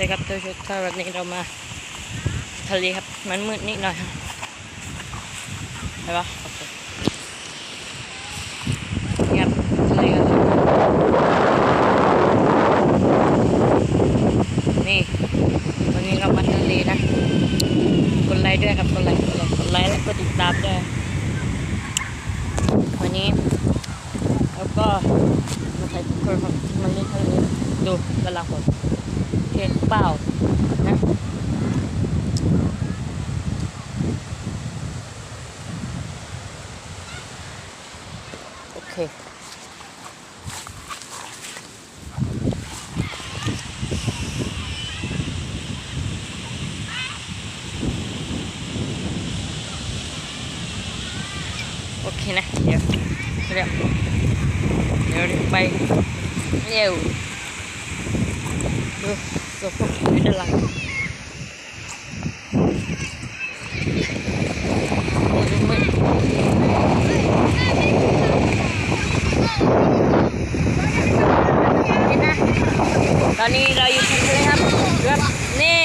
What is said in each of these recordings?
ช่ครับทุกท่านวันนี้เรามาทะเลครับมันมืดนิดหน่อยใช่ปะโอเคนี่ครับทะเลครับนี่วันนี้เรามาทะเลนะกดไลค์ด้วยครับกดไลค์และกดติดตามด้วยวันนี้แล้วก็มาใส่ทุกคนครับมันเล่นทะเลดูกำลังผมเห็นเปล่านะโอเคโอเคนะเดี๋ยวไปเร็วดูศพอยู่ด้านหลังโอ้ดูมืดนี่นะตอนนี้เราอยู่ที่ทะเลครับนี่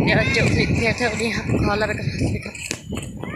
เดี๋ยวจบคลิปเพียงเท่านี้ครับขอลาไปก่อนสวัสดีครับ